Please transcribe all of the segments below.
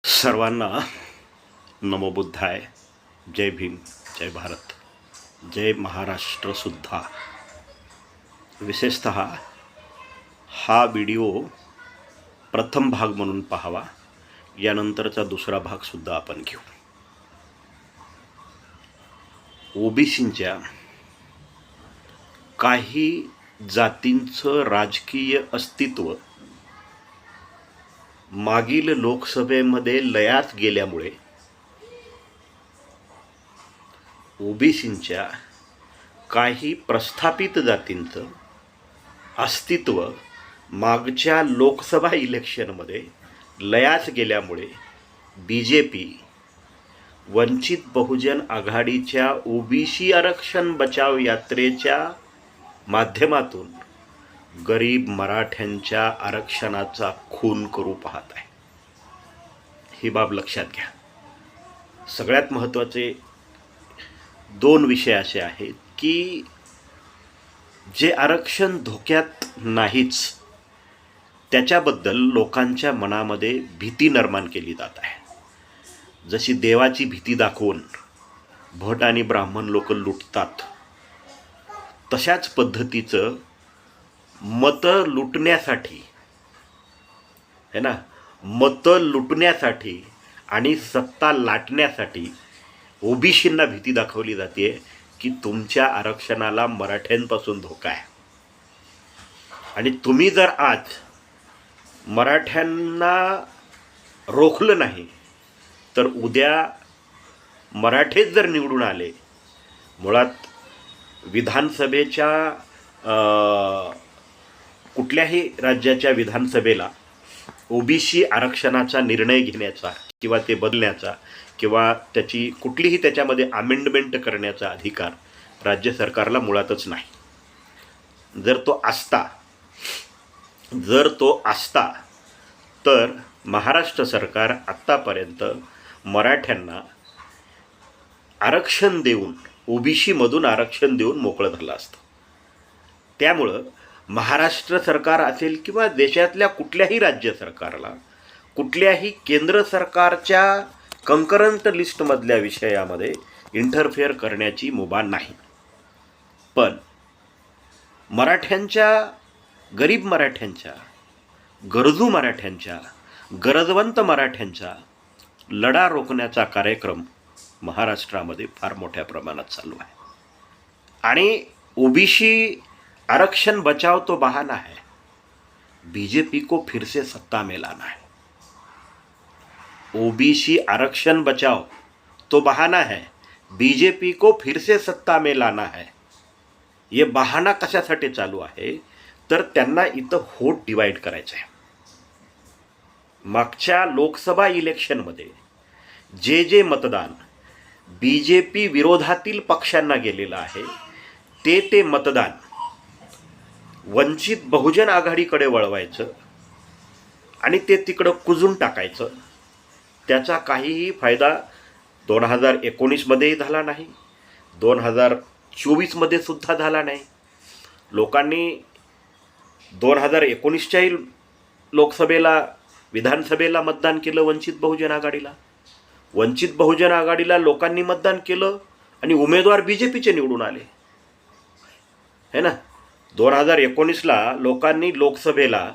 सर्वांना नमो बुद्धाय. जय भीम, जय भारत, जय महाराष्ट्रसुद्धा. विशेषतः हा व्हिडिओ प्रथम भाग म्हणून पाहावा, यानंतरचा दुसरा भागसुद्धा आपण घेऊ. ओबीसींच्या काही जातींचं राजकीय अस्तित्व मागील लोकसभेमध्ये लयात गेल्यामुळे ओबीसींच्या काही प्रस्थापित जातींचं अस्तित्व मागच्या लोकसभा इलेक्शनमध्ये लयात गेल्यामुळे BJP वंचित बहुजन आघाडीच्या ओबीसी आरक्षण बचाव यात्रेच्या माध्यमातून गरीब मराठ्यांच्या आरक्षणाचा खून करू पाहत आहे. ही बाब लक्षात घ्या. सगळ्यात महत्त्वाचे दोन विषय असे आहेत की जे आरक्षण धोक्यात नाहीच त्याच्याबद्दल लोकांच्या मनामध्ये भीती निर्माण केली जात आहे. जशी देवाची भीती दाखवून भट आणि ब्राह्मण लोक लुटतात, तशाच पद्धतीचं मतं लुटण्यासाठी मतं लुटण्यासाठी आणि सत्ता लाटण्यासाठी ओबीसींना भीती दाखवली जाते की तुमच्या आरक्षणाला मराठ्यांपासून धोका आहे. आणि तुम्ही जर आज मराठ्यांना रोखलं नाही तर उद्या मराठेच जर निवडून आले, मुळात विधानसभेच्या कुठल्याही राज्याच्या विधानसभेला ओबीसी आरक्षणाचा निर्णय घेण्याचा किंवा ते बदलण्याचा किंवा त्याची कुठलीही त्याच्यामध्ये अमेंडमेंट करण्याचा अधिकार राज्य सरकारला मुळातच नाही. जर तो असता तर महाराष्ट्र सरकार आत्तापर्यंत मराठ्यांना आरक्षण देऊन, ओबीसीमधून आरक्षण देऊन मोकळं झालं असतं. त्यामुळं महाराष्ट्र सरकार असेल किंवा देशातल्या कुठल्याही राज्य सरकारला कुठल्याही केंद्र सरकारच्या कंकरंट लिस्टमधल्या विषयामध्ये इंटरफेअर करण्याची मुभा नाही. पण गरीब मराठ्यांच्या, गरजू मराठ्यांच्या, गरजवंत मराठ्यांचा लढा रोखण्याचा कार्यक्रम महाराष्ट्रामध्ये फार मोठ्या प्रमाणात चालू आहे. आणि ओबीसी आरक्षण बचाव तो बहाना है, बीजेपी को फिर से सत्ता में लाना है. ओबीसी आरक्षण बचाव तो बहाना है, बीजेपी को फिर से सत्ता में लाना है. ये बहाना कशासाठी चालू आहे तर त्यांना इथं वोट डिवाइड करायचं आहे. मागच्या लोकसभा इलेक्शनमध्ये जे मतदान BJP विरोधातील पक्षांना गेलेलं आहे ते मतदान वंचित बहुजन आघाडीकडे वळवायचं आणि ते तिकडं कुजून टाकायचं. त्याचा काहीही फायदा 2019मध्येही झाला नाही, 2024मध्ये सुद्धा झाला नाही. लोकांनी 2019च्याही लोकसभेला, विधानसभेला मतदान केलं वंचित बहुजन आघाडीला. वंचित बहुजन आघाडीला लोकांनी मतदान केलं आणि उमेदवार BJPचे निवडून आले है ना. 2019ला लोकांनी लोकसभेला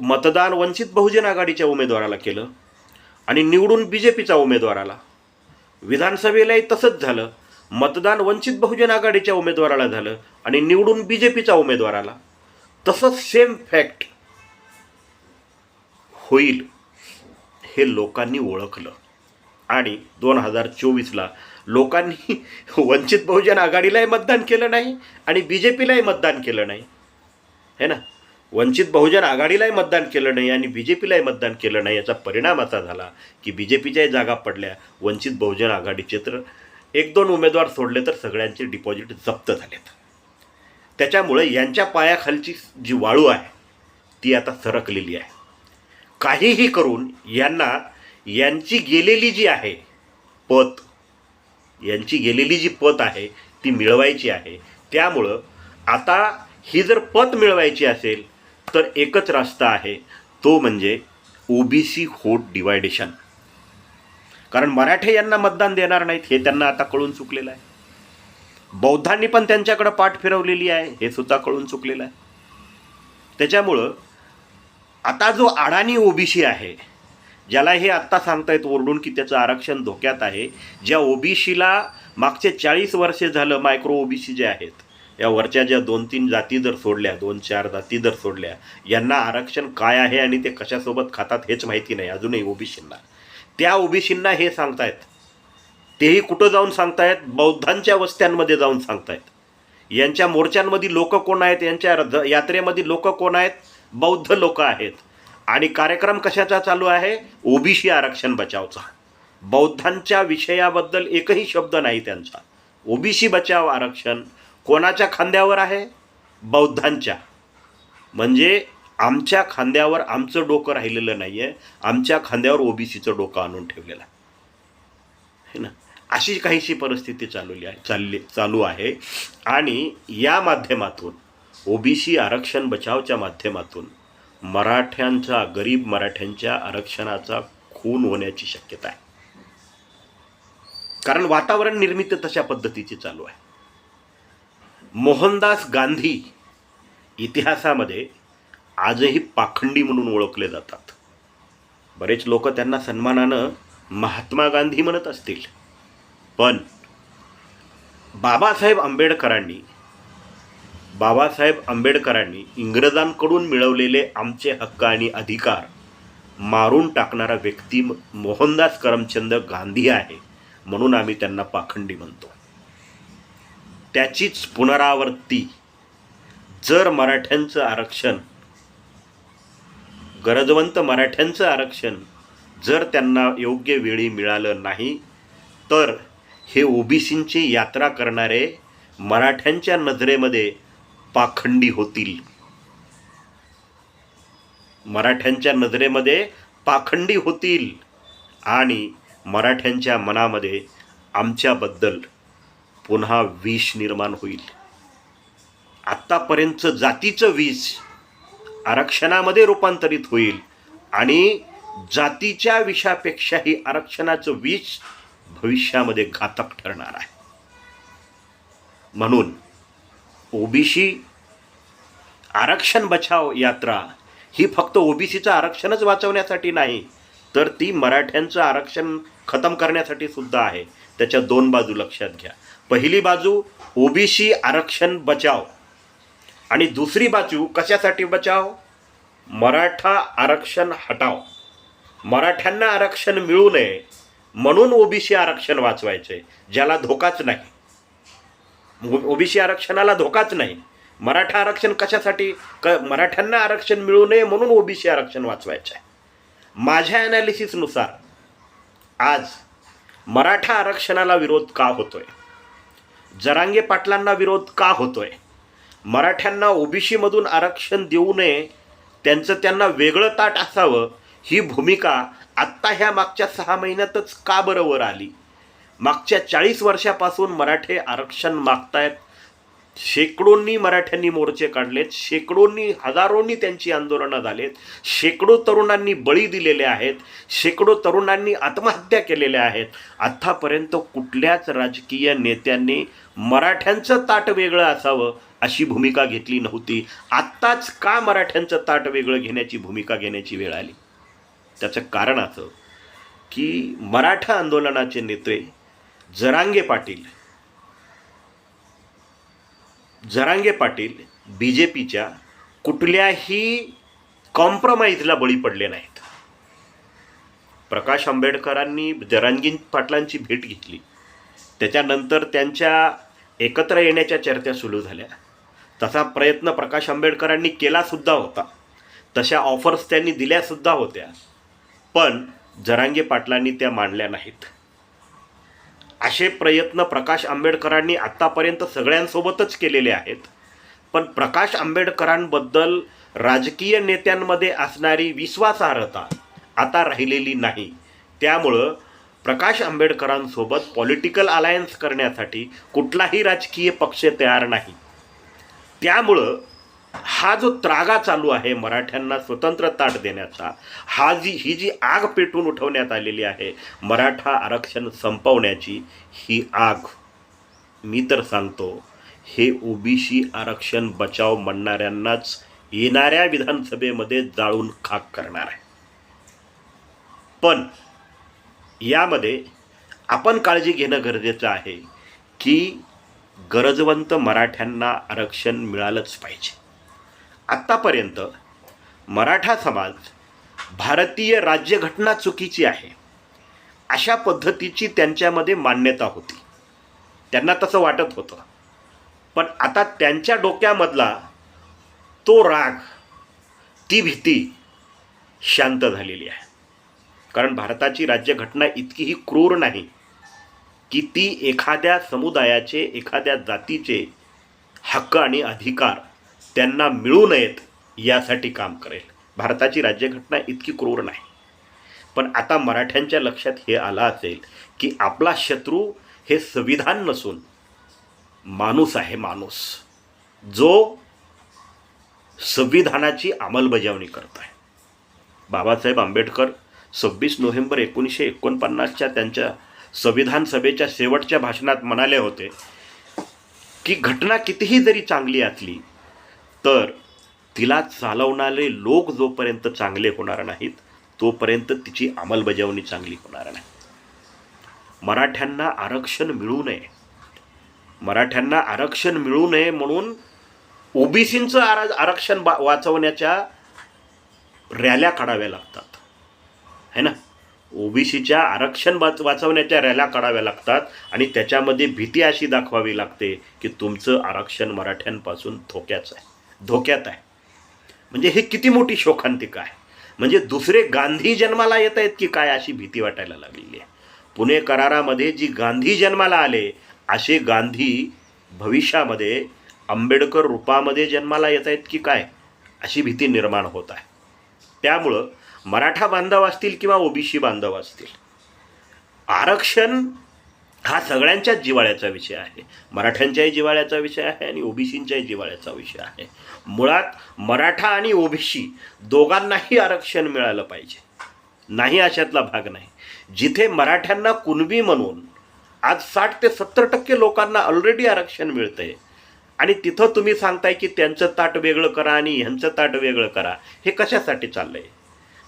मतदान वंचित बहुजन आघाडीच्या उमेदवाराला केलं आणि निवडून BJPचा उमेदवार आला. विधानसभेलाही तसंच झालं, मतदान वंचित बहुजन आघाडीच्या उमेदवाराला झालं आणि निवडून BJPचा उमेदवार आला. तसंच सेम फॅक्ट होईल हे लोकांनी ओळखलं आणि 2024ला लोकांनी वंचित बहुजन आघाडीलाही मतदान केलं नाही आणि BJPलाही मतदान केलं नाही है ना. वंचित बहुजन आघाडीलाही मतदान केलं नाही आणि BJPलाही मतदान केलं नाही. याचा परिणाम असा झाला की BJPच्याही जागा पडल्या, वंचित बहुजन आघाडीचे तर 1-2 उमेदवार सोडले तर सगळ्यांचे डिपॉझिट जप्त झालेत. त्याच्यामुळे यांच्या पायाखालची जी वाळू आहे ती आता सरकलेली आहे. काहीही करून यांची गेलेली जी पत आहे ती मिळवायची आहे. त्यामुळं आता ही जर पत मिळवायची असेल तर एकच रस्ता आहे, तो म्हणजे ओबीसी व्होट डिवायडेशन. कारण मराठे यांना मतदान देणार नाहीत हे त्यांना आता कळून चुकलेलं आहे. बौद्धांनी पण त्यांच्याकडे पाठ फिरवलेली आहे हे सुद्धा कळून चुकलेलं आहे. त्याच्यामुळं आता जो अडाणी ओबीसी आहे, ज्याला हे आत्ता सांगतायत ओरडून की त्याचं आरक्षण धोक्यात आहे, ज्या ओबीसीला मागचे 40 वर्षे झालं मायक्रो ओबीसी जे आहेत, या वरच्या ज्या 2-3 जाती जर सोडल्या, 2-4 जाती जर सोडल्या, यांना आरक्षण काय आहे आणि ते कशासोबत खातात हेच माहिती नाही अजूनही ओबीसींना. त्या ओबीसींना हे सांगतायत, तेही कुठं जाऊन सांगतायत? बौद्धांच्या वस्त्यांमध्ये जाऊन सांगतायत. यांच्या मोर्चांमध्ये लोक कोण आहेत? यांच्या यात्रेमध्ये लोक कोण आहेत? बौद्ध लोक आहेत. आणि कार्यक्रम कशाचा चालू आहे? ओबीसी आरक्षण बचावचा. बौद्धांच्या विषयाबद्दल एकही शब्द नाही त्यांचा. ओबीसी बचाव आरक्षण कोणाच्या खांद्यावर आहे? बौद्धांच्या. म्हणजे आमच्या खांद्यावर आमचं डोकं राहिलेलं नाही आहे, आमच्या खांद्यावर ओबीसीचं डोकं आणून ठेवलेलं आहे ना. अशी काहीशी परिस्थिती चालू आहे. आणि या माध्यमातून ओबीसी आरक्षण बचावच्या माध्यमातून मराठ्यांचा, गरीब मराठ्यांच्या आरक्षणाचा खून होण्याची शक्यता आहे. कारण वातावरण निर्मिती तशा पद्धतीची चालू आहे. मोहनदास गांधी इतिहासामध्ये आजही पाखंडी म्हणून ओळखले जातात. बरेच लोक त्यांना सन्मानानं महात्मा गांधी म्हणत असतील, पण बाबासाहेब आंबेडकरांनी इंग्रजांकडून मिळवलेले आमचे हक्क आणि अधिकार मारून टाकणारा व्यक्ती मोहनदास करमचंद गांधी आहे, म्हणून आम्ही त्यांना पाखंडी म्हणतो. त्याचीच पुनरावृत्ती जर मराठ्यांचं आरक्षण, गरजवंत मराठ्यांचं आरक्षण जर त्यांना योग्य वेळी मिळालं नाही, तर हे ओबीसींची यात्रा करणारे मराठ्यांच्या नजरेमध्ये पाखंडी होतील. मराठ्यांच्या नजरेमध्ये पाखंडी होतील आणि मराठ्यांच्या मनामध्ये आमच्याबद्दल पुन्हा विष निर्माण होईल. आत्तापर्यंतचं जातीचं विष आरक्षणामध्ये रूपांतरित होईल आणि जातीच्या विषापेक्षाही आरक्षणाचं विष भविष्यामध्ये घातक ठरणार आहे. म्हणून ओबीसी आरक्षण बचाव यात्रा ही फक्त ओबीसीचं आरक्षणच वाचवण्यासाठी नाही, तर ती मराठ्यांचं आरक्षण खतम करण्यासाठी सुद्धा आहे. त्याच्या 2 बाजू लक्षात घ्या. पहिली बाजू ओबीसी आरक्षण बचाव आणि दुसरी बाजू कशासाठी बचाव? मराठा आरक्षण हटाव. मराठ्यांना आरक्षण मिळू नये म्हणून ओबीसी आरक्षण वाचवायचे, ज्याला धोकाच नाही. ओबीसी आरक्षणाला धोकाच नाही. मराठा आरक्षण कशासाठी? मराठ्यांना आरक्षण मिळू नये म्हणून ओबीसी आरक्षण वाचवायचं आहे. माझ्या ॲनालिसिसनुसार आज मराठा आरक्षणाला विरोध का होतोय? जरांगे पाटलांना विरोध का होतोय? मराठ्यांना ओबीसीमधून आरक्षण देऊ नये, त्यांना वेगळं ताट असावं, ही भूमिका आत्ता ह्या मागच्या 6 महिन्यातच का बरं वर आली? मागच्या 40 वर्षापासून मराठे आरक्षण मागतायत. शेकडोंनी मराठ्यांनी मोर्चे काढलेत, शेकडोंनी, हजारोंनी त्यांची आंदोलनं झालेत, शेकडो तरुणांनी बळी दिलेले आहेत, शेकडो तरुणांनी आत्महत्या केलेल्या आहेत. आत्तापर्यंत कुठल्याच राजकीय नेत्यांनी मराठ्यांचं ताट वेगळं असावं अशी भूमिका घेतली नव्हती. आत्ताच का मराठ्यांचं ताट वेगळं घेण्याची भूमिका घेण्याची वेळ आली? त्याचं कारण असं की मराठा आंदोलनाचे नेते जरांगे पाटील BJPच्या कुठल्याही कॉम्प्रोमाइजला बळी पडले नाहीत. प्रकाश आंबेडकरांनी जरांगे पाटलांची भेट घेतली, त्याच्यानंतर त्यांच्या एकत्र येण्याच्या चर्चा सुरू झाल्या. तसा प्रयत्न प्रकाश आंबेडकरांनी केलासुद्धा होता, तशा ऑफर्स त्यांनी दिल्यासुद्धा होत्या, पण जरांगे पाटलांनी त्या मांडल्या नाहीत. असे प्रयत्न प्रकाश आंबेडकरांनी आत्तापर्यंत सगळ्यांसोबतच केलेले आहेत, पण प्रकाश आंबेडकरांबद्दल राजकीय नेत्यांमध्ये असणारी विश्वासार्हता आता राहिलेली नाही. त्यामुळं प्रकाश आंबेडकरांसोबत पॉलिटिकल अलायन्स करण्यासाठी कुठलाही राजकीय पक्ष तयार नाही. त्यामुळं हा जो त्रागा चालू आहे मराठ्यांना स्वतंत्र ताट देण्याचा, ही जी आग पेटून उठवण्यात आलेली आहे मराठा आरक्षण संपवण्याची, ही आग मी तर सांगतो हे ओबीसी आरक्षण बचाव म्हणणाऱ्यांनाच येणाऱ्या विधानसभेमध्ये जाळून खाक करणार आहे. पण यामध्ये आपण काळजी घेणं गरजेचं आहे की गरजवंत मराठ्यांना आरक्षण मिळालंच पाहिजे. आत्तापर्यंत मराठा समाज भारतीय राज्यघटना चुकीची आहे अशा पद्धतीची त्यांच्यामध्ये मान्यता होती, त्यांना तसं वाटत होतं. पण आता त्यांच्या डोक्यामधला तो राग, ती भीती शांत झालेली आहे. कारण भारताची राज्यघटना इतकीही क्रूर नाही की ती एखाद्या समुदायाचे, एखाद्या जातीचे हक्क आणि अधिकार त्यांना मिळू नयेत यासाठी काम करेल. भारताची राज्यघटना इतकी क्रूर नाही. पण आता मराठ्यांच्या लक्षात हे आलं असेल की आपला शत्रू हे संविधान नसून माणूस आहे, माणूस जो संविधानाची अंमलबजावणी करत आहे. बाबासाहेब आंबेडकर 26 नोव्हेंबर 1949च्या त्यांच्या संविधान सभेच्या शेवटच्या भाषणात म्हणाले होते की घटना कितीही जरी चांगली असली तर तिला चालवणारे लोक जोपर्यंत चांगले होणार नाहीत तोपर्यंत तिची अंमलबजावणी चांगली होणार नाही. मराठ्यांना आरक्षण मिळू नये, मराठ्यांना आरक्षण मिळू नये म्हणून ओबीसींचं आरक्षण वाचवण्याच्या रॅल्या काढाव्या लागतात, है ना. ओबीसीच्या आरक्षण वाचवण्याच्या रॅल्या काढाव्या लागतात आणि त्याच्यामध्ये भीती अशी दाखवावी लागते की तुमचं आरक्षण मराठ्यांपासून धोक्यात आहे. म्हणजे हे किती मोठी शोकांतिका आहे. म्हणजे दुसरे गांधी जन्माला येत आहेत की काय अशी भीती वाटायला लागलेली आहे. पुणे करारामध्ये जी गांधी जन्माला आले असे गांधी भविष्यामध्ये आंबेडकर रूपामध्ये जन्माला येत आहेत की काय अशी भीती निर्माण होत आहे. त्यामुळं मराठा बांधव असतील किंवा ओबीसी बांधव असतील, आरक्षण हा सगळ्यांच्याच जिव्हाळ्याचा विषय आहे. मराठ्यांच्याही जिव्हाळ्याचा विषय आहे आणि ओबीसींच्याही जिव्हाळ्याचा विषय आहे. मुळात मराठा आणि ओबीसी दोघांनाही आरक्षण मिळालं पाहिजे, नाही अशातला भाग नाही. जिथे मराठ्यांना कुणबी म्हणून आज 60 ते 70% लोकांना ऑलरेडी आरक्षण मिळतं आहे आणि तिथं तुम्ही सांगताय की त्यांचं ताट वेगळं करा आणि ह्यांचं ताट वेगळं करा, हे कशासाठी चाललं आहे?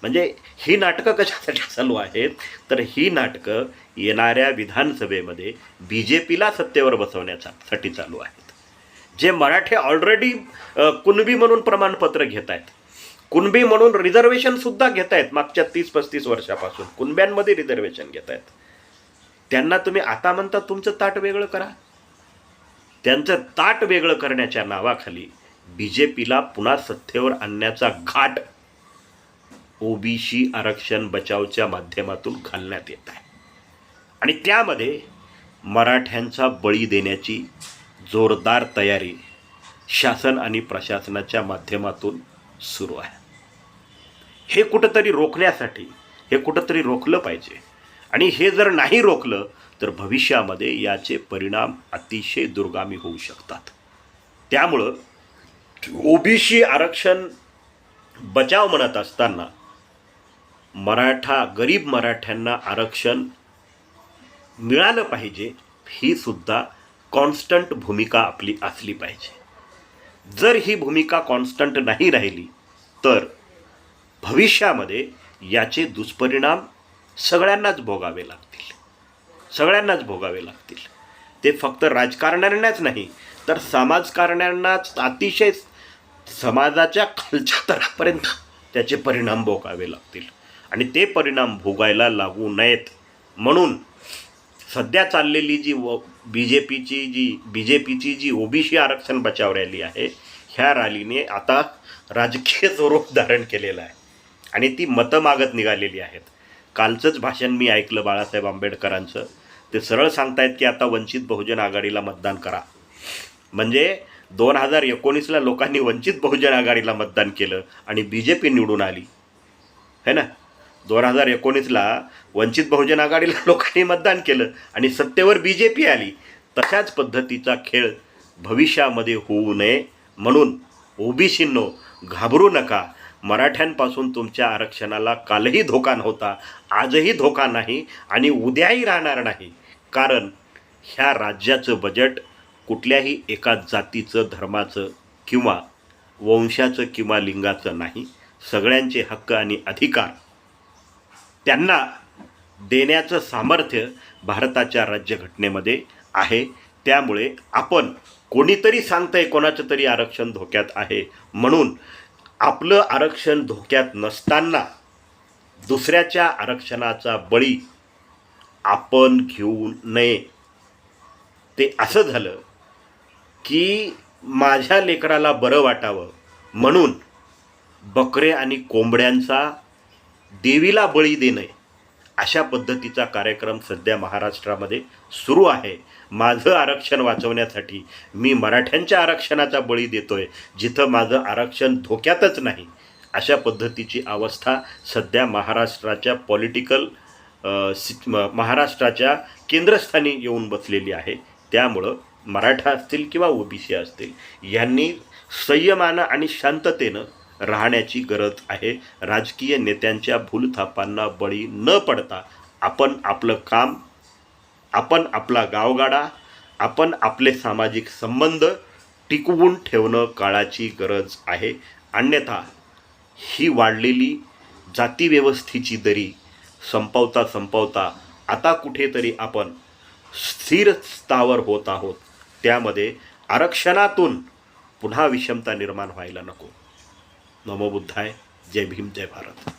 म्हणजे ही नाटकं कशासाठी चालू आहेत? तर ही नाटकं येणाऱ्या विधानसभेमध्ये BJPला सत्तेवर बसवण्यासाठी चालू आहेत. जे मराठे ऑलरेडी कुणबी म्हणून प्रमाणपत्र घेत आहेत, कुणबी म्हणून रिझर्वेशनसुद्धा घेत आहेत, मागच्या 30-35 वर्षापासून कुणब्यांमध्ये रिझर्वेशन घेत आहेत, त्यांना तुम्ही आता म्हणता तुमचं ताट वेगळं करा. त्यांचं ताट वेगळं करण्याच्या नावाखाली BJPला पुन्हा सत्तेवर आणण्याचा घाट ओबीसी आरक्षण बचावच्या माध्यमातून घालण्यात येत आहे आणि त्यामध्ये मराठ्यांचा बळी देण्याची जोरदार तयारी शासन आणि प्रशासनाच्या माध्यमातून सुरू आहे. हे कुठंतरी रोखण्यासाठी हे कुठंतरी रोखलं पाहिजे आणि हे जर नाही रोखलं तर भविष्यामध्ये याचे परिणाम अतिशय दुर्गामी होऊ शकतात. त्यामुळं ओबीसी आरक्षण बचाव म्हणत असताना गरीब मराठ्यांना आरक्षण मिळालं पाहिजे, ही सुद्धा कॉन्स्टंट भूमिका आपली असली पाहिजे. जर ही भूमिका कॉन्स्टंट नाही राहिली तर भविष्यामध्ये याचे दुष्परिणाम सगळ्यांनाच भोगावे लागतील. ते फक्त राजकारण्यांनाच नाही तर समाजकारण्यांनाच, अतिशय समाजाच्या खालच्या स्तरापर्यंत त्याचे परिणाम भोगावे लागतील आणि ते परिणाम भोगायला लागू नयेत म्हणून सध्या चाललेली जी बीजेपीची जी ओबीसी आरक्षण बचाव रॅली आहे, ह्या रॅलीने आता राजकीय स्वरूप धारण केलेलं आहे आणि ती मतं मागत निघालेली आहेत. कालचंच भाषण मी ऐकलं बाळासाहेब आंबेडकरांचं. ते सरळ सांगतायत की आता वंचित बहुजन आघाडीला मतदान करा. म्हणजे 2019ला लोकांनी वंचित बहुजन आघाडीला मतदान केलं आणि BJP निवडून आली, है ना. 2019ला वंचित बहुजन आघाडीला लोकांनी मतदान केलं आणि सत्तेवर BJP आली. तशाच पद्धतीचा खेळ भविष्यामध्ये होऊ नये म्हणून ओबीसींनो घाबरू नका. मराठ्यांपासून तुमच्या आरक्षणाला कालही धोका नव्हता, आजही धोका नाही आणि उद्याही राहणार नाही. कारण ह्या राज्याचं बजेट कुठल्याही एका जातीचं, धर्माचं किंवा वंशाचं किंवा लिंगाचं नाही. सगळ्यांचे हक्क आणि अधिकार त्यांना देण्याचं सामर्थ्य भारताच्या राज्यघटनेमध्ये आहे. त्यामुळे आपण कोणीतरी सांगतंय कोणाचं तरी आरक्षण धोक्यात आहे म्हणून आपलं आरक्षण धोक्यात नसताना दुसऱ्याच्या आरक्षणाचा बळी आपण घेऊ नये. ते असं झालं की माझ्या लेकराला बरं वाटावं म्हणून बकरे आणि कोंबड्यांचा देवीला बळी देणे, अशा पद्धतीचा कार्यक्रम सध्या महाराष्ट्रामध्ये सुरू आहे. माझं आरक्षण वाचवण्यासाठी मी मराठ्यांच्या आरक्षणाचा बळी देतोय, जिथं माझं आरक्षण धोक्यातच नाही. अशा पद्धतीची अवस्था सध्या महाराष्ट्राच्या महाराष्ट्राच्या केंद्रस्थानी येऊन बसलेली आहे. त्यामुळं मराठा असतील किंवा ओबीसी असतील, यांनी संयमानं आणि शांततेनं राहण्याची गरज आहे. राजकीय नेत्यांच्या भूलथापांना बळी न पडता आपण आपलं काम, आपण आपला गावगाडा, आपण आपले सामाजिक संबंध टिकवून ठेवणं काळाची गरज आहे. अन्यथा ही वाढलेली जातीव्यवस्थेची दरी संपवता आता कुठेतरी आपण स्थिर स्थावर होत आहोत. त्यामध्ये आरक्षणातून पुन्हा विषमता निर्माण व्हायला नको. नमो बुद्धाय. जय भीम, जय भारत.